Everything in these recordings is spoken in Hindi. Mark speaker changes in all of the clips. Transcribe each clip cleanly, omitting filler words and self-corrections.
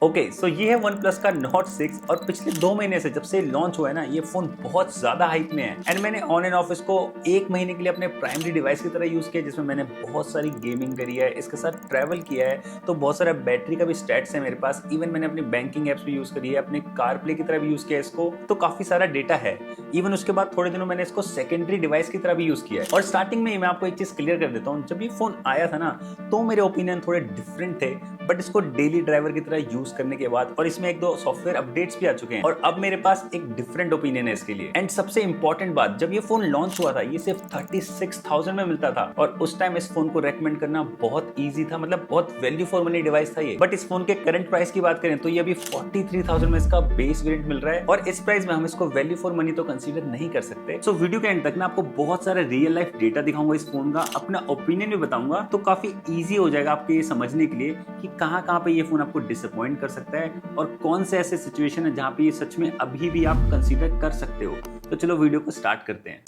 Speaker 1: ओके सो ये है वन प्लस का नॉट 6 और पिछले 2 महीने से जब से लॉन्च हुआ है ना ये फोन बहुत ज्यादा हाइप में है एंड मैंने ऑन एंड ऑफ इसको 1 महीने के लिए अपने प्राइमरी डिवाइस की तरह यूज किया जिसमें मैंने बहुत सारी गेमिंग करी है, इसके साथ ट्रैवल किया है, तो बहुत सारा बैटरी का भी स्टैट्स है मेरे पास। इवन मैंने अपनी बैंकिंग एप्स भी यूज करी है, अपने कार प्ले की तरह भी यूज किया है इसको, तो काफी सारा डेटा है। इवन उसके बाद थोड़े दिनों मैंने इसको सेकेंडरी डिवाइस की तरह भी यूज किया है। और स्टार्टिंग में मैं आपको एक चीज क्लियर कर देता हूँ, जब ये फोन आया था ना तो मेरे ओपिनियन थोड़े डिफरेंट थे, बट इसको डेली ड्राइवर की तरह यूज करने के बाद और इसमें 1-2 सॉफ्टवेयर अपडेट्स भी आ चुके हैं और अब मेरे पास एक डिफरेंट ओपिनियन है इसके लिए। एंड सबसे इंपॉर्टेंट बात, जब ये फोन लॉन्च हुआ था ये सिर्फ 36,000 में मिलता था और उस टाइम इस फोन को रेकमेंड करना बहुत ईजी था, मतलब बहुत वैल्यू फॉर मनी डिवाइस था ये। बट इस फोन के करंट प्राइस की बात करें तो ये अभी 43,000 में इसका बेस वेरिएंट मिल रहा है और इस प्राइस में हम इसको वैल्यू फॉर मनी तो कंसीडर नहीं कर सकते। सो वीडियो के एंड तक ना आपको बहुत सारा रियल लाइफ डेटा दिखाऊंगा इस फोन का, अपना ओपिनियन भी बताऊंगा, तो काफी ईजी हो जाएगा आपके ये समझने के लिए कि कहाँ पे ये फोन आपको डिसअपॉइंट कर सकता है और कौन से ऐसे सिचुएशन है जहां पे ये सच में अभी भी आप कंसीडर कर सकते हो। तो चलो वीडियो को स्टार्ट करते हैं।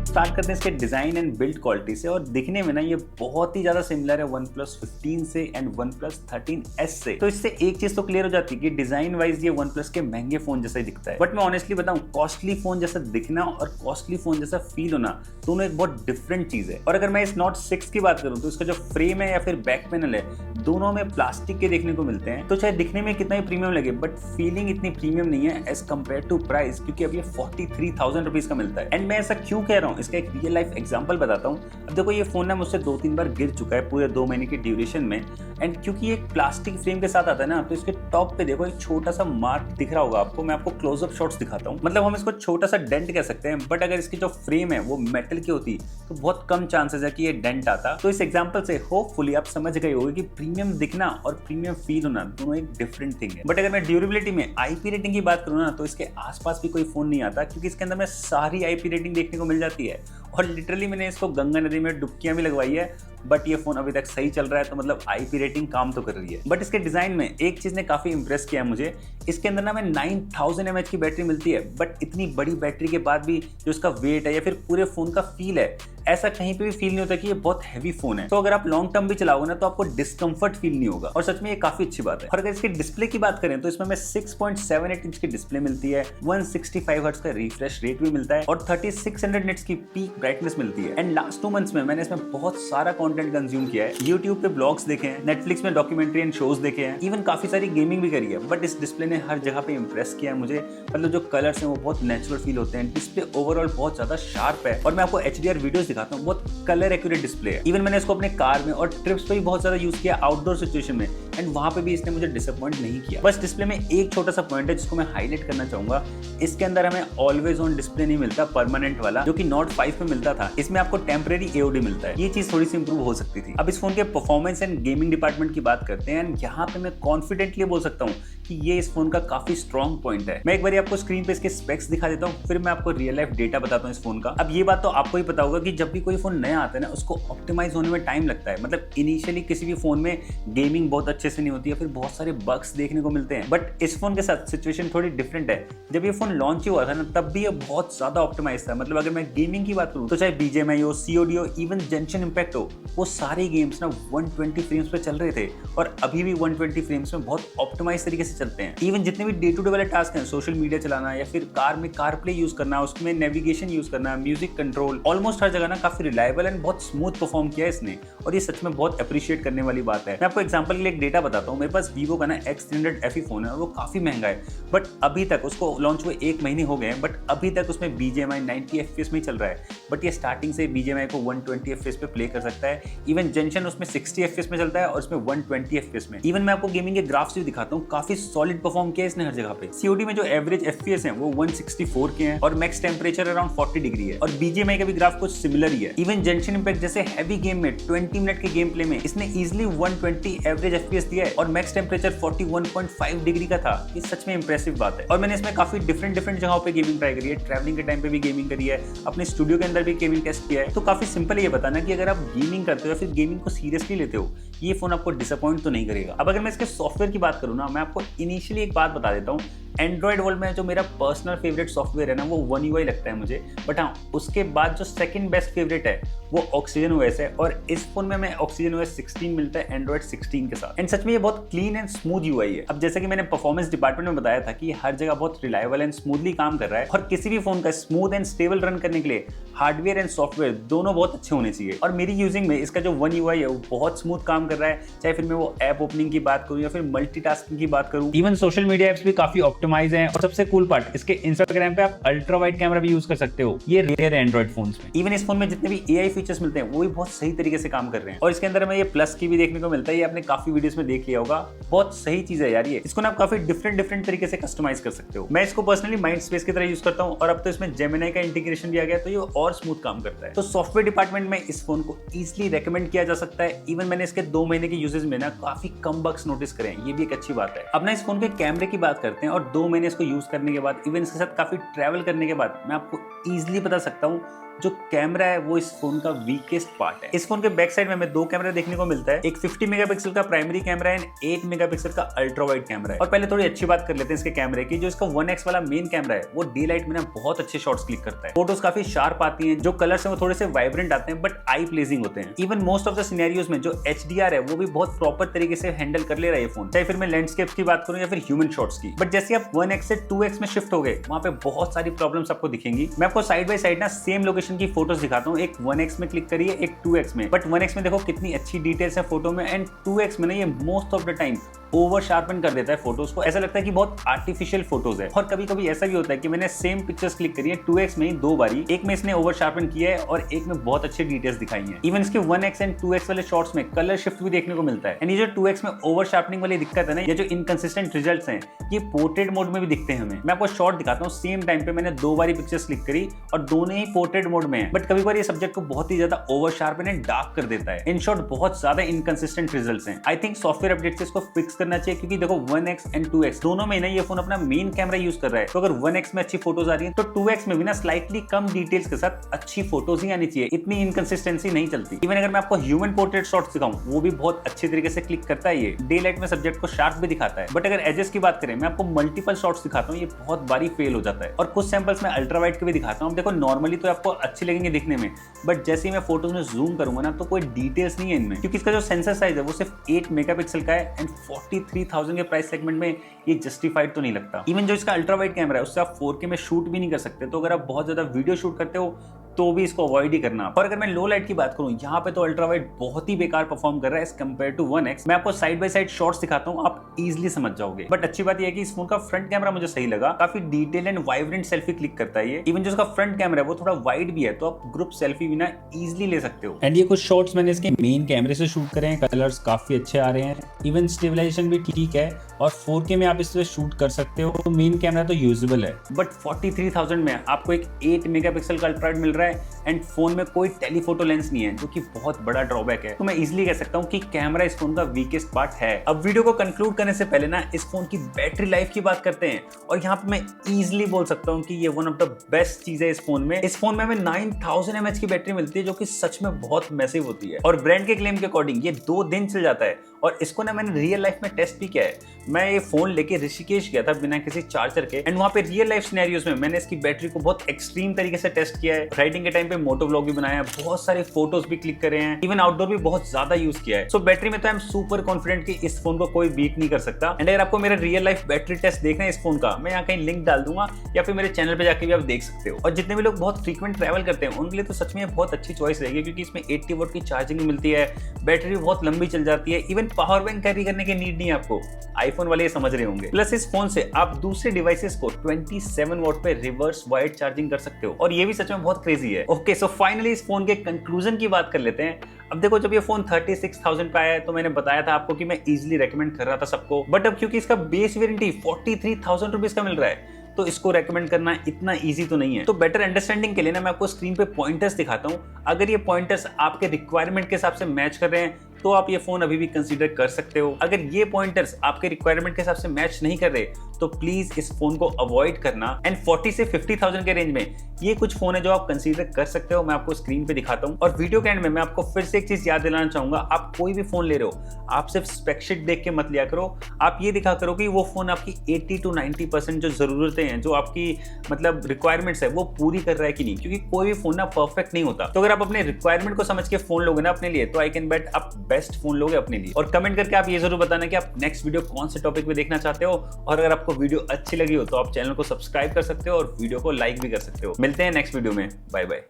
Speaker 1: स्टार्ट करते हैं इसके डिजाइन एंड बिल्ड क्वालिटी से। और दिखने में ना ये बहुत ही ज्यादा सिमिलर है OnePlus 15 से एंड OnePlus 13S से। तो इससे एक चीज तो क्लियर हो जाती है कि डिजाइन वाइज ये OnePlus के महंगे फोन जैसा ही दिखता है। बट मैं ऑनेस्टली बताऊं, कॉस्टली फोन जैसा दिखना और कॉस्टली फोन जैसा फील होना दोनों एक बहुत डिफरेंट चीज है। और अगर मैं इस Note 6 की बात करूं तो इसका जो फ्रेम है या फिर बैक पैनल है, दोनों में प्लास्टिक के देखने को मिलते हैं। तो चाहे दिखने में कितना ही प्रीमियम लगे बट फीलिंग इतनी प्रीमियम नहीं है एज कम्पेयर टू प्राइस, क्योंकि अब ये 43,000 रुपीज का मिलता है। एंड मैं ऐसा क्यों कह रहा हूँ, इसका एक रियल लाइफ एग्जांपल बताता हूँ। अब देखो ये फोन ना मुझसे 2-3 बार गिर चुका है पूरे 2 महीने की ड्यूरेशन में। एंड क्योंकि एक प्लास्टिक फ्रेम के साथ आता है ना, तो इसके टॉप पे देखो एक छोटा सा मार्क दिख रहा होगा आपको। मैं आपको क्लोजअप शॉट्स दिखाता हूँ, मतलब हम इसको छोटा सा डेंट कह सकते हैं। बट अगर इसकी जो फ्रेम है वो मेटल की होती तो बहुत कम चांसेस है कि ये डेंट आता। तो इस एग्जांपल से होपफुली आप समझ गए होंगे कि प्रीमियम दिखना और प्रीमियम फील होना दोनों एक डिफरेंट थिंग है। बट अगर मैं ड्यूरेबिलिटी में आईपी रेटिंग की बात करूँ ना, तो इसके आसपास भी कोई फोन नहीं आता, क्योंकि इसके अंदर में सारी आईपी रेटिंग देखने को मिल जाती है। और लिटरली मैंने इसको गंगा नदी में डुबकियां भी लगवाई है, बट ये फोन अभी तक सही चल रहा है, तो मतलब आईपी रेटिंग काम तो कर रही है। बट इसके डिजाइन में एक चीज ने काफी इंप्रेस किया मुझे। इसके अंदर ना में 9000 mAh की बैटरी मिलती है, बट इतनी बड़ी बैटरी के बाद भी जो इसका वेट है या फिर पूरे फोन का फील है, ऐसा कहीं पे भी फील नहीं होता कि ये बहुत हैवी फोन है। तो अगर आप लॉन्ग टर्म भी चलाओगे ना तो आपको डिस्कंफर्ट फील नहीं होगा और सच में ये काफी अच्छी बात है। और अगर इसके डिस्प्ले की बात करें तो इसमें 6.78 इंच की डिस्प्ले मिलती है, 165 हर्ट्ज का रिफ्रेश रेट भी मिलता है और 3600 निट्स की पीक ब्राइटनेस मिलती है। एंड लास्ट 2 मंथ्स में मैंने इसमें बहुत सारा कंटेंट कंज्यूम किया है। यूट्यूब पे ब्लॉग्स देखे हैं, नेटफ्लिक्स में डॉक्यूमेंट्री एंड शोज देखे हैं, इवन काफी सारी गेमिंग भी करी है। बट इस डिस्प्ले ने हर जगह पे इंप्रेस किया है मुझे। मतलब जो कलर्स हैं वो बहुत नेचुरल फील होते हैं, डिस्प्ले ओवरऑल बहुत ज्यादा शार्प है और मैं आपको HDR वीडियोस दिखाता हूँ, बहुत कलर एक्यूरेट डिस्प्ले है। इवन मैंने इसको अपने कार में और ट्रिप्स पे भी बहुत ज्यादा यूज किया, आउटडोर सिचुएशन में, एंड वहां पे भी इसने मुझे डिसअपॉइंट नहीं किया। बस डिस्प्ले में एक छोटा सा पॉइंट है जिसको मैं हाईलाइट करना चाहूंगा। इसके अंदर हमें ऑलवेज ऑन डिस्प्ले नहीं मिलता परमानेंट वाला, जो कि Note 5 में मिलता था। इसमें आपको टेम्परेरी AOD मिलता है। ये चीज थोड़ी सी इंप्रूव हो सकती थी। अब इस फोन के परफॉर्मेंस एंड गेमिंग डिपार्टमेंट की बात करते हैं, एंड यहाँ पे मैं कॉन्फिडेंटली बोल सकता हूँ कि ये इस फोन का काफी स्ट्रॉन्ग पॉइंट है। मैं एक बार आपको स्क्रीन पे इसके स्पेक्स दिखा देता हूँ, फिर मैं आपको रियल लाइफ डेटा बताता हूँ इस फोन का। अब ये बात तो आपको ही पता होगा कि जब भी कोई फोन नया आता है ना, उसको ऑप्टिमाइज होने में टाइम लगता है। मतलब इनिशियली किसी भी फोन में गेमिंग बहुत अच्छे से नहीं होती है, फिर बहुत सारे बग्स देखने को मिलते हैं। बट इस फोन के साथ सिचुएशन थोड़ी डिफरेंट है। जब ये फोन लॉन्च ही हुआ था ना, तब भी ये बहुत ज्यादा ऑप्टिमाइज था। मतलब अगर मैं गेमिंग की बात करूँ तो चाहे BGMI हो, COD हो, इवन जेंशन इम्पैक्ट हो, वो सारे गेम्स ना 120 फ्रेम्स पे चल रहे थे और अभी भी 120 फ्रेम्स में बहुत ऑप्टिमाइज तरीके से चलते हैं। इवन जितने भी डे टू डे वाले टास्क हैं, सोशल मीडिया चलाना या फिर कार में कार प्ले यूज करना, उसमें नेविगेशन यूज करना, म्यूजिक कंट्रोल, ऑलमोस्ट हर जगह ना काफी रिलायबल एंड बहुत स्मूथ परफॉर्म किया है इसने, और ये सच में बहुत अप्रिशिएट करने वाली बात है। मैं आपको एग्जांपल के लिए एक डेटा बताता हूँ। मेरे पास वीवो का ना X300 FE फोन है और वो काफी महंगा है, बट अभी तक उसको लॉन्च हुए 1 महीने हो गए हैं, बट अभी तक उसमें BGMI 90 FPS में ही चल रहा है। बट ये स्टार्टिंग से BGMI को 120 FPS पे प्ले कर सकता है। इवन जेंशन उसमें 60 FPS में चलता है और उसमें 120 FPS में। इवन मैं आपको गेमिंग के ग्राफ्स भी दिखाता हूँ, काफी सॉलिड परफॉर्म किया इसने हर जगह पे। COD में जो एवरेज FPS है वो 164 के हैं और मैक्स टेम्परेचर अराउंड 40 डिग्री है, और BGMI का भी ग्राफ कुछ सिमिलर ही है। इवन जेंशन इम्पैक्ट जैसे हैवी गेम में 20 मिनट के गेम प्ले में इसने इजिली 120 एवरेज FPS दिया है और मैक्स टेम्परेचर 41.5 डिग्री का था। ये सच में इंप्रेसिव बात है। और मैंने इसमें काफी डिफरेंट जगहों पे गेमिंग ट्राई करी है, ट्रैवलिंग के टाइम पे भी गेमिंग करी है, अपने स्टूडियो के अंदर भी गेमिंग टेस्ट किया है। तो काफी सिंपल है ये बताना कि अगर आप गेमिंग करते हो या फिर गेमिंग को सीरियसली लेते हो, ये फोन आपको डिसअपॉइंट तो नहीं करेगा। अब अगर मैं इसके सॉफ्टवेयर की बात करूँ ना, मैं आपको इनिशियली एक बात बता देता हूँ, एंड्रॉइड वर्ल्ड में जो मेरा पर्सनल फेवरेट सॉफ्टवेयर है ना वो वन UI लगता है मुझे, बट हाँ उसके बाद जो सेकंड बेस्ट फेवरेट है वो ऑक्सीजन OS है, और इस फोन में हमें ऑक्सीजन OS 16 मिलता है एंड्रॉइड 16 के साथ। एंड सच में ये बहुत क्लीन एंड स्मूथ UI है। अब जैसे कि मैंने परफॉर्मेंस डिपार्टमेंट में बताया था कि हर जगह बहुत रिलायबल एंड स्मूथली काम कर रहा है, और किसी भी फोन का स्मूथ एंड स्टेबल रन करने के लिए हार्डवेयर एंड सॉफ्टवेयर दोनों बहुत अच्छे होने चाहिए। और मेरी यूजिंग में इसका जो वन UI है वो बहुत स्मूथ काम कर रहा है, चाहे फिर मैं वो ऐप ओपनिंग की बात करूँ या फिर मल्टीटास्किंग की बात करूँ। इवन सोशल मीडिया एप्स भी काफी ऑप्टिमाइज हैं, और सबसे कूल पार्ट इसके इंस्टाग्राम पे आप अल्ट्रा वाइड कैमरा भी यूज कर सकते हो, ये रेयर है एंड्रॉइड फोन्स में। इवन इस फोन में जितने भी AI फीचर्स मिलते हैं वो भी बहुत सही तरीके से काम कर रहे हैं, और इसके अंदर हमें ये प्लस की भी देखने को मिलता है, ये आपने काफी वीडियोस में देख लिया होगा। बहुत सही चीज है यार ये, इसको ना आप काफी डिफरेंट तरीके से कस्टमाइज कर सकते हो। मैं इसको पर्सनली माइंड स्पेस की तरह यूज करता हूँ, और अब तो इसमें जेमिनी का इंटीग्रेशन भी आ गया तो ये और स्मूथ काम करता है। तो सॉफ्टवेयर डिपार्टमेंट में इस फोन को इजिली रेकमेंड किया जा सकता है। इवन मैंने इसके 2 महीने के यूजेज में ना काफी कम बग्स नोटिस करे हैं, ये भी एक अच्छी बात है। अब ना इस फोन के कैमरे की बात करते हैं, और 2 महीने इसको यूज करने के बाद, इवन इसके साथ काफी ट्रैवल करने के बाद मैं आपको इजिली बता सकता हूँ जो कैमरा है वो इस फोन का वीकेस्ट पार्ट है। इस फोन के बैक साइड में हमें 2 कैमरा देखने को मिलता है, एक 50 मेगापिक्सल का प्राइमरी कैमरा है, 8 मेगापिक्सल का अल्ट्रा वाइड कैमरा है। और पहले थोड़ी अच्छी बात कर लेते हैं इसके कैमरे की। जो इसका 1x वाला मेन कैमरा है वो डे लाइट में ना बहुत अच्छे शॉट्स क्लिक करता है, फोटोज काफी शार्प आती हैं, जो कलर्स है वो थोड़े से वाइब्रेंट आते हैं बट आई प्लेजिंग होते हैं। Even most of the scenarios में जो HDR है वो भी बहुत प्रॉपर तरीके से हैंडल कर ले रहा है ये फोन, चाहे फिर मैं लैंडस्केप की बात करूं या फिर ह्यूमन शॉट्स की। बट जैसे आप 1x से 2x में शिफ्ट हो गए वहां पे बहुत सारी प्रॉब्लम्स आपको दिखेंगी। मैं आपको साइड बाय साइड ना सेम लोकेशन की फोटोज दिखाता हूं, एक 1x में क्लिक करिए, एक 2x में। बट 1x में देखो कितनी अच्छी डिटेल्स है फोटो में, एंड 2x में ना ये most of the time over sharpen कर देता है फोटोज को, ऐसा लगता है कि बहुत आर्टिफिशियल फोटोज है। और कभी कभी ऐसा भी होता है कि मैंने सेम पिक्चर्स क्लिक करी है 2x में ही 2 बारी, एक में इसने ओवर शार्पन किया है और एक में बहुत अच्छी डिटेल्स दिखाई है। इवन इसके 1x एंड 2x वाले शॉट्स में कलर शिफ्ट भी देखने को मिलता है। एंड ये जो 2x में ओवर शार्पनिंग वाली दिक्कत है ना, ये जो इनकंसिस्टेंट रिजल्ट्स हैं, ये पोर्ट्रेट मोड में भी दिखते हैं हमें। मैं आपको शॉट दिखाता हूँ, सेम टाइम पे मैंने 2 बारी पिक्चर्स क्लिक करी और दोनों ही पोर्ट्रेट मोड में है, बट कभी बार ये सब्जेक्ट को बहुत ही ज्यादा ओवर शार्पन एंड डार्क कर देता है। इन शॉर्ट बहुत ज्यादा इनकंसिस्टेंट रिजल्ट्स हैं। आई थिंक सॉफ्टवेयर अपडेट से इसको फिक्स करना चाहिए, क्योंकि देखो 1x एंड 2x दोनों में ना ये फोन अपना मेन कैमरा यूज कर रहा है, तो अगर 1x में अच्छी फोटोज आ रही हैं तो 2x में भी ना स्लाइटली कम डिटेल्स के साथ अच्छी फोटोज ही आनी चाहिए, इतनी इनकंसिस्टेंसी नहीं चलती। इवन अगर मैं आपको ह्यूमन पोर्ट्रेट शॉट्स दिखाऊं वो भी बहुत अच्छे तरीके से क्लिक करता है, ये डे लाइट में सब्जेक्ट को शार्प भी दिखाता है। बट अगर एजेस की बात करें, मैं आपको मल्टीपल शॉट्स दिखाता हूँ, ये बहुत बारी फेल हो जाता है। और कुछ सैंपल्स में अल्ट्रा वाइड के भी दिखाता हूँ। देखो नॉर्मली तो आपको अच्छे लगेंगे दिखने में, बट जैसे ही मैं फोटोज में जूम करूंगा ना तो कोई डिटेल्स नहीं है इनमें, क्योंकि इसका जो सेंसर साइज है वो सिर्फ 8 मेगापिक्सल का है, एंड 43,000 के प्राइस सेगमेंट में ये जस्टिफाइड तो नहीं लगता। इवन जो इसका अल्ट्रा वाइड कैमरा है उससे आप 4K में शूट भी नहीं कर सकते, तो अगर आप बहुत ज्यादा वीडियो शूट करते हो तो भी इसको अवॉइड ही करना। और अगर मैं लो लाइट की बात करूं, यहाँ पे तो अल्ट्रा वाइड बहुत ही बेकार परफॉर्म कर रहा है एज कंपेयर टू 1x। मैं आपको साइड बाय साइड शॉट्स दिखाता हूँ, आप इजीली समझ जाओगे। बट अच्छी बात यह है कि इस फोन का फ्रंट कैमरा मुझे सही लगा, काफी detail and vibrant selfie click करता है ये। इवन जो इसका फ्रंट कैमरा है वो थोड़ा वाइड भी है, तो आप ग्रुप सेल्फी भी ना इजीली ले सकते हो। एंड ये कुछ शॉट्स मैंने इसके मेन कैमरे से शूट करे हैं, कलर्स काफी अच्छे आ रहे हैं, इवन स्टेबलाइजेशन भी ठीक है, और 4K में आप इससे शूट कर सकते हो, तो मेन कैमरा तो यूजेबल है। बट 43,000 में आपको एक 8 मेगापिक्सल का अल्ट्रा वाइड मिल रहा है, एंड फोन में कोई टेलीफोटो लेंस नहीं है, जो कि बहुत बड़ा ड्रॉबैक है। तो मैं इजीली कह सकता हूँ कि कैमरा इस फोन का वीकेस्ट पार्ट है। अब वीडियो को कंक्लूड करने से पहले ना इस फोन की बैटरी लाइफ की बात करते हैं, और यहाँ पे मैं इजीली बोल सकता हूँ कि ये वन ऑफ द बेस्ट चीज है इस फोन में। इस फोन में हमें 9000 mAh की बैटरी मिलती है, जो कि सच में बहुत मैसिव होती है, और ब्रांड के क्लेम के अकॉर्डिंग ये 2 दिन चल जाता है। और इसको ना मैंने रियल लाइफ में टेस्ट भी किया है। मैं ये फोन लेके ऋषिकेश गया था बिना किसी चार्जर के, एंड वहाँ पे रियल लाइफ सिनेरियोज में मैंने इसकी बैटरी को बहुत एक्सट्रीम तरीके से टेस्ट किया है। राइडिंग के टाइम पे मोटो व्लॉग भी बनाया, बहुत सारे फोटोज भी क्लिक करे हैं, इवन आउटडोर भी बहुत ज्यादा यूज किया है। सो बैटरी में तो आई एम सुपर कॉन्फिडेंट कि इस फोन को कोई बीट नहीं कर सकता। एंड अगर आपको मेरा रियल लाइफ बैटरी टेस्ट देखना है इस फोन का, मैं यहाँ कहीं लिंक डाल दूंगा, या फिर मेरे चैनल पे जाके भी आप देख सकते हो। और जितने भी लोग बहुत फ्रीक्वेंट ट्रैवल करते हैं उनके लिए तो सच में बहुत अच्छी चॉइस रहेगी, क्योंकि इसमें 80 वॉट की चार्जिंग मिलती है, बैटरी बहुत लंबी चल जाती है, इवन पावर बैंक कैरी करने की नीड नहीं है आपको। आईफोन वाले ये समझ रहे होंगे। प्लस इस फोन से आप दूसरे डिवाइसेस को 27 वॉट पे रिवर्स वाइड चार्जिंग कर सकते हो, और ये भी सच में बहुत क्रेजी है। ओके, सो फाइनली इस फोन के कंक्लूजन की बात कर लेते हैं। अब देखो, जब ये फोन 36,000 पे आया है तो मैंने बताया था आपको कि मैं इजीली रेकमेंड कर रहा था सबको, बट अब क्योंकि इसका बेस वेरिएंट 43,000 रुपीज का मिल रहा है, तो इसको रेकमेंड करना इतना इजी तो नहीं है। तो बेटर अंडरस्टैंडिंग के लिए ना मैं आपको स्क्रीन पे पॉइंटर्स दिखाता हूँ। अगर ये पॉइंटर्स आपके रिक्वायरमेंट के हिसाब से मैच कर रहे हैं, तो आप ये फोन अभी भी कंसीडर कर सकते हो। अगर ये पॉइंटर्स आपके रिक्वायरमेंट के हिसाब से मैच नहीं कर रहे तो प्लीज इस फोन को अवॉइड करना। एंड 40 से 50,000 के रेंज में ये कुछ फोन है जो आप कंसीडर कर सकते हो। मैं आपको स्क्रीन पे दिखाता हूं। और वीडियो के एंड में मैं आपको फिर से एक चीज याद दिलाना चाहूंगा, आप कोई भी फोन ले रहे हो आप सिर्फ स्पेक शीट देख के मत लिया करो। आप ये दिखा करो कि वो फोन आपकी 80 to 90% जो जरूरतें हैं, जो आपकी मतलब रिक्वायरमेंट्स है, वो पूरी कर रहा है कि नहीं, क्योंकि कोई भी फोन ना परफेक्ट नहीं होता। तो अगर आप अपने रिक्वायरमेंट को समझ के फोन लोगे ना अपने लिए, तो आई कैन बेट आप बेस्ट फोन लोगे अपने लिए। और कमेंट करके आप ये जरूर बताना कि आप नेक्स्ट वीडियो कौन से टॉपिक पे देखना चाहते हो। और अगर आपको वीडियो अच्छी लगी हो तो आप चैनल को सब्सक्राइब कर सकते हो और वीडियो को लाइक भी कर सकते हो। मिलते हैं नेक्स्ट वीडियो में। Bye bye.